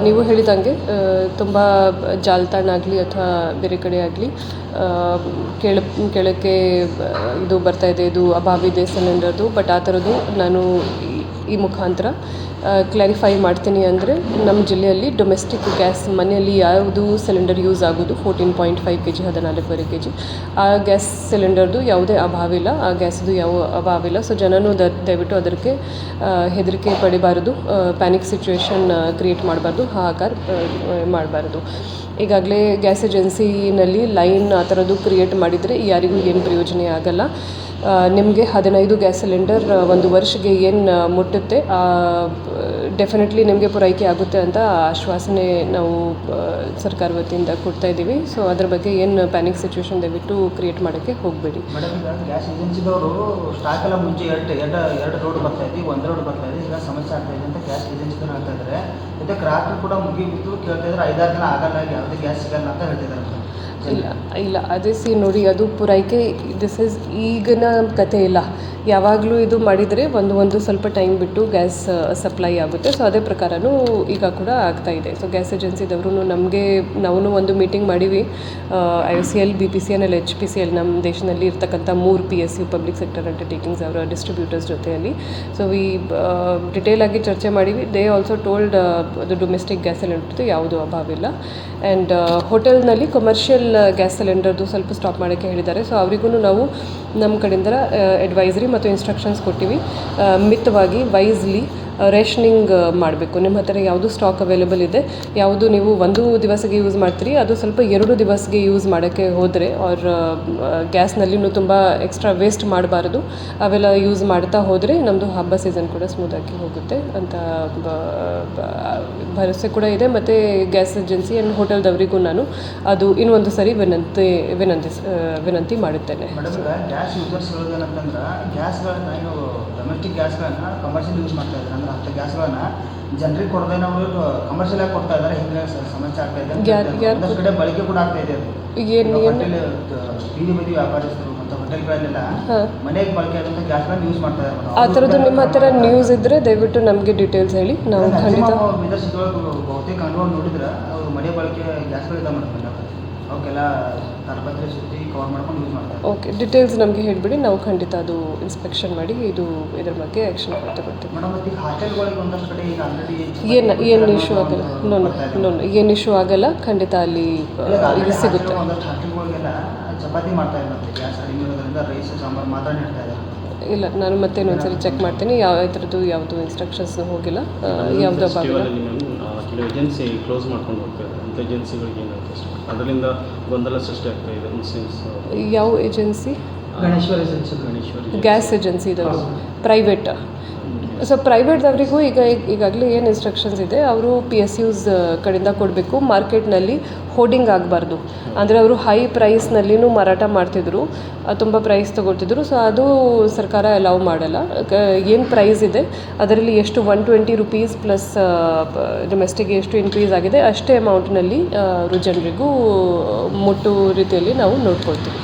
ನೀವು ಹೇಳಿದಂಗೆ ತುಂಬ ಜಾಲತಾಣ ಆಗಲಿ ಅಥವಾ ಬೇರೆ ಕಡೆ ಆಗಲಿ ಕೆಳಕ್ಕೆ ಇದು ಬರ್ತಾಯಿದೆ, ಇದು ಅಭಾವಿದೆ ಸಿಲಿಂಡರ್ದು. ಬಟ್ ಆ ಥರದ್ದು ನಾನು ಈ ಮುಖಾಂತರ ಕ್ಲಾರಿಫೈ ಮಾಡ್ತೀನಿ. ಅಂದರೆ ನಮ್ಮ ಜಿಲ್ಲೆಯಲ್ಲಿ ಡೊಮೆಸ್ಟಿಕ್ ಗ್ಯಾಸ್ ಮನೆಯಲ್ಲಿ ಯಾವುದು ಸಿಲಿಂಡರ್ ಯೂಸ್ ಆಗೋದು 14.5 kg 14 kg ಆ ಗ್ಯಾಸ್ ಸಿಲಿಂಡರ್ದು ಯಾವುದೇ ಅಭಾವಿಲ್ಲ, ಆ ಗ್ಯಾಸ್ದು ಯಾವ ಅಭಾವಿಲ್ಲ. ಸೊ ಜನನೂ ದಯವಿಟ್ಟು ಅದಕ್ಕೆ ಹೆದರಿಕೆ ಪಡಿಬಾರ್ದು, ಪ್ಯಾನಿಕ್ ಸಿಚುವೇಶನ್ ಕ್ರಿಯೇಟ್ ಮಾಡಬಾರ್ದು, ಹಾಹಾಕಾರ ಮಾಡಬಾರ್ದು. ಈಗಾಗಲೇ ಗ್ಯಾಸ್ ಏಜೆನ್ಸಿನಲ್ಲಿ ಲೈನ್ ಆ ಥರದ್ದು ಕ್ರಿಯೇಟ್ ಮಾಡಿದರೆ ಯಾರಿಗೂ ಏನು ಪ್ರಯೋಜನ ಆಗಲ್ಲ. ನಿಮಗೆ 15 ಗ್ಯಾಸ್ ಸಿಲಿಂಡರ್ ಒಂದು ವರ್ಷಕ್ಕೆ ಏನು ಮುಟ್ಟುತ್ತೆ ಡೆಫಿನೆಟ್ಲಿ ನಿಮಗೆ ಪೂರೈಕೆ ಆಗುತ್ತೆ ಅಂತ ಆಶ್ವಾಸನೆ ನಾವು ಸರ್ಕಾರ ವತಿಯಿಂದ ಕೊಡ್ತಾ ಇದ್ದೀವಿ. ಸೊ ಅದ್ರ ಬಗ್ಗೆ ಏನು ಪ್ಯಾನಿಕ್ ಸಿಚುವೇಶನ್ ದಯವಿಟ್ಟು ಕ್ರಿಯೇಟ್ ಮಾಡೋಕ್ಕೆ ಹೋಗಬೇಡಿ. ಮೇಡಮ್, ಈಗ ಗ್ಯಾಸ್ ಏಜೆನ್ಸಿದವರು ಸ್ಟಾಕ್ ಎಲ್ಲ ಮುಂಚೆ ಎರಡು ರೋಡ್ ಬರ್ತಾಯಿದ್ವಿ, ಒಂದು ರೋಡ್ ಬರ್ತಾಯಿದೆ, ಈಗ ಸಮಸ್ಯೆ ಆಗ್ತಾಯಿದೆ ಅಂತ ಗ್ಯಾಸ್ ಏಜೆನ್ಸಿದವ್ರು ಹೇಳ್ತಾ ಇದ್ದಾರೆ. ಮತ್ತು ಗ್ರಾಹಕರು ಕೂಡ ಮುಗಿಬಿಟ್ಟು ಕೇಳ್ತಾ ಇದ್ದಾರೆ, 5-6 ದಿನ ಆಗಲ್ಲ, ಯಾವುದೇ ಗ್ಯಾಸ್ ಸಿಗಲ್ಲ ಅಂತ ಹೇಳ್ತಿದ್ದಾರೆ. ಇಲ್ಲ ಅದೇ ನೋಡಿ, ಅದು ಪೂರೈಕೆ ದಿಸ್ ಈಸ್ ಈಗಿನ ಕತೆ ಇಲ್ಲ. ಯಾವಾಗಲೂ ಇದು ಮಾಡಿದರೆ ಒಂದು ಸ್ವಲ್ಪ ಟೈಮ್ ಬಿಟ್ಟು ಗ್ಯಾಸ್ ಸಪ್ಲೈ ಆಗುತ್ತೆ. ಸೊ ಅದೇ ಪ್ರಕಾರನೂ ಈಗ ಕೂಡ ಆಗ್ತಾಯಿದೆ. ಸೊ ಗ್ಯಾಸ್ ಏಜೆನ್ಸಿದವರು ನಾವು ಒಂದು ಮೀಟಿಂಗ್ ಮಾಡೀವಿ. IOCL, BPCL, HPCL ನಮ್ಮ ದೇಶದಲ್ಲಿ ಇರ್ತಕ್ಕಂಥ 3 PSU ಪಬ್ಲಿಕ್ ಸೆಕ್ಟರ್ ಅಂಡರ್ಟೇಕಿಂಗ್ಸ್ ಅವರ ಡಿಸ್ಟ್ರಿಬ್ಯೂಟರ್ಸ್ ಜೊತೆಯಲ್ಲಿ. ಸೊ ಡಿಟೇಲ್ ಆಗಿ ಚರ್ಚೆ ಮಾಡೀವಿ. ದೇ ಆಲ್ಸೋ ಟೋಲ್ಡ್ ಅದು ಡೊಮೆಸ್ಟಿಕ್ ಗ್ಯಾಸ್ ಸಿಲಿಂಡರ್ದು ಯಾವುದೂ ಅಭಾವಿಲ್ಲ. ಆ್ಯಂಡ್ ಹೋಟೆಲ್ನಲ್ಲಿ ಕಮರ್ಷಿಯಲ್ ಗ್ಯಾಸ್ ಸಿಲಿಂಡರ್ದು ಸ್ವಲ್ಪ ಸ್ಟಾಪ್ ಮಾಡೋಕ್ಕೆ ಹೇಳಿದ್ದಾರೆ. ಸೊ ಅವರಿಗೂ ನಾವು ನಮ್ಮ ಕಡೆಯಿಂದ ಅಡ್ವೈಸರಿ ಮತ್ತು ಇನ್ಸ್ಟ್ರಕ್ಷನ್ಸ್ ಕೊಟ್ಟಿವಿ. ಮಿತವಾಗಿ ವೈಸ್ಲಿ ರೇಷನಿಂಗ್ ಮಾಡಬೇಕು. ನಿಮ್ಮ ಹತ್ತಿರ ಯಾವುದು ಸ್ಟಾಕ್ ಅವೈಲೇಬಲ್ ಇದೆ, ಯಾವುದು ನೀವು 1 ದಿವಸಕ್ಕೆ ಯೂಸ್ ಮಾಡ್ತೀರಿ, ಅದು ಸ್ವಲ್ಪ 2 ದಿವಸಕ್ಕೆ ಯೂಸ್ ಮಾಡೋಕ್ಕೆ ಹೋದರೆ ಅವ್ರ ಗ್ಯಾಸ್ನಲ್ಲಿನೂ ತುಂಬ ಎಕ್ಸ್ಟ್ರಾ ವೇಸ್ಟ್ ಮಾಡಬಾರ್ದು. ಅವೆಲ್ಲ ಯೂಸ್ ಮಾಡ್ತಾ ಹೋದರೆ ನಮ್ಮದು ಹಬ್ಬ ಸೀಸನ್ ಕೂಡ ಸ್ಮೂತಾಗಿ ಹೋಗುತ್ತೆ ಅಂತ ಭರವಸೆ ಕೂಡ ಇದೆ. ಮತ್ತು ಗ್ಯಾಸ್ ಏಜೆನ್ಸಿ ಆ್ಯಂಡ್ ಹೋಟೆಲ್ದವರಿಗೂ ನಾನು ಅದು ಇನ್ನೊಂದು ಸರಿ ವಿನಂತಿ ಮಾಡುತ್ತೇನೆ. ಗ್ಯಾಸ್ ಯೂಸರ್ಸ್ ಹೇಳೋದೇನಂತಂದ್ರೆ ಗ್ಯಾಸ್ಗಳನ್ನ ಡೊಮೆಸ್ಟಿಕ್ ಗ್ಯಾಸ್ಗಳನ್ನ ಕಮರ್ಷಿಯಲ್ ಯೂಸ್ ಮಾಡ್ತಾ ಇದ್ದಾರೆ. ಅಂದ್ರೆ ಅಂಥ ಗ್ಯಾಸ್ಗಳನ್ನ ಜನರಿಗೆ ಕೊಡದೆ ನಾವು ಕಮರ್ಷಿಯಲ್ ಆಗಿ ಕೊಡ್ತಾ ಇದ್ದಾರೆ. ಹಿಂಗೆ ಸಮಸ್ಯೆ ಆಗ್ತಾ ಇದೆ. ಒಂದಷ್ಟು ಕಡೆ ಬಳಕೆ ಕೂಡ ಆಗ್ತಾ ಇದೆ. ಅದು ಹೋಟೆಲ್ ಬೀದಿ ವ್ಯಾಪಾರಸ್ಥರು ಮತ್ತು ಹೋಟೆಲ್ಗಳಲ್ಲೆಲ್ಲ ಮನೆಗೆ ಬಳಕೆ ಆದಂಥ ಗ್ಯಾಸ್ಗಳನ್ನ ಯೂಸ್ ಮಾಡ್ತಾ ಇದ್ದಾರೆ. ಆ ಥರದ್ದು ನಿಮ್ಮ ಹತ್ತಿರ ನ್ಯೂಸ್ ಇದ್ದರೆ ದಯವಿಟ್ಟು ನಮಗೆ ಡೀಟೇಲ್ಸ್ ಹೇಳಿ. ನಾವು ಖಂಡಿತ ಬಹುತೇಕ ಅನುಭವ ನೋಡಿದ್ರೆ ಅವರು ಮನೆ ಬಳಕೆ ಗ್ಯಾಸ್ಗಳಿದೆ ಮೇಡಮ್. ಅವಕ್ಕೆಲ್ಲ ತಾರಪತ್ರೆ ಸುತ್ತಿ ಕವರ್ ಮಾಡ್ಕೊಂಡು ಯೂಸ್ ಮಾಡ್ತಾರೆ. ಓಕೆ, ಡೀಟೇಲ್ಸ್ ನಮಗೆ ಹೇಳಿಬಿಡಿ. ನಾವು ಖಂಡಿತ ಅದು ಇನ್ಸ್ಪೆಕ್ಷನ್ ಮಾಡಿ ಇದ್ರ ಬಗ್ಗೆ ಆ್ಯಕ್ಷನ್ ತಗೊಳ್ತೀವಿ. ಮೇಡಮ್, ಮತ್ತು ಈಗ ಹಾಟೆಲ್ಗಳಿಗೆ ಒಂದಷ್ಟು ಕಡೆ ಈಗ ಆಲ್ರೆಡಿ ಏನು ಇಶ್ಯೂ ಆಗಲ್ಲ. ಏನು ಇಶ್ಯೂ ಆಗಲ್ಲ, ಖಂಡಿತ ಅಲ್ಲಿ ಇದು ಸಿಗುತ್ತೆ. ಒಂದಷ್ಟು ಹಾಟೆಲ್ಗಳಿಗೆಲ್ಲ ಚಪಾತಿ ಮಾಡ್ತಾ ಇದ್ದಾರೆ, ಗ್ಯಾಸ್ ಕಡಿಮೆ ಇರೋದ್ರಿಂದ ರೈಸ್ ಸಾಂಬಾರು ಮಾತ್ರ ನೀಡ್ತಾ ಇದ್ದಾರೆ. ಇಲ್ಲ, ನಾನು ಮತ್ತೆ ಇನ್ನೊಂದ್ಸರಿ ಚೆಕ್ ಮಾಡ್ತೀನಿ. ಥರದ್ದು ಯಾವುದು ಇನ್ಸ್ಟ್ರಕ್ಷನ್ಸ್ ಹೋಗಿಲ್ಲ, ಯಾವುದು ಅಭಾವಿಲ್ಲ. ಕೆಲವು ಏಜೆನ್ಸಿ ಕ್ಲೋಸ್ ಮಾಡ್ಕೊಂಡು ಹೋಗ್ತಾರೆ. ಅಂಥ ಏಜೆನ್ಸಿಗಳಿಗೆ ಏನಾಗುತ್ತೆ ಅಷ್ಟೇ, ಅದರಿಂದ ಗೊಂದಲ ಸೃಷ್ಟಿ ಆಗ್ತಾ ಇದೆ. ಯಾವ ಏಜೆನ್ಸಿ? ಗಣೇಶ್ವರಿ ಗ್ಯಾಸ್ ಏಜೆನ್ಸಿ ಇದ್ದವರು ಪ್ರೈವೇಟ್. ಸೊ ಪ್ರೈವೇಟ್ದವರಿಗೂ ಈಗಾಗಲೇ ಏನು ಇನ್ಸ್ಟ್ರಕ್ಷನ್ಸ್ ಇದೆ, ಅವರು PSUs ಕಡೆಯಿಂದ ಕೊಡಬೇಕು. ಮಾರ್ಕೆಟ್ನಲ್ಲಿ ಹೋರ್ಡಿಂಗ್ ಆಗಬಾರ್ದು. ಅಂದರೆ ಅವರು ಹೈ ಪ್ರೈಸ್ನಲ್ಲಿನೂ ಮಾರಾಟ ಮಾಡ್ತಿದ್ರು, ತುಂಬ ಪ್ರೈಸ್ ತೊಗೊಳ್ತಿದ್ರು. ಸೊ ಅದು ಸರ್ಕಾರ ಅಲೌ ಮಾಡಲ್ಲ. ಏನು ಪ್ರೈಸ್ ಇದೆ ಅದರಲ್ಲಿ ಎಷ್ಟು 120 ರೂಪೀಸ್ ಪ್ಲಸ್ ಡೊಮೆಸ್ಟಿಕ್ಗೆ ಎಷ್ಟು ಇನ್ಕ್ರೀಸ್ ಆಗಿದೆ ಅಷ್ಟೇ ಅಮೌಂಟ್ನಲ್ಲಿ ಅವರು ಜನರಿಗೂ ಮುಟ್ಟೋ ರೀತಿಯಲ್ಲಿ ನಾವು ನೋಡ್ಕೊಳ್ತೀವಿ.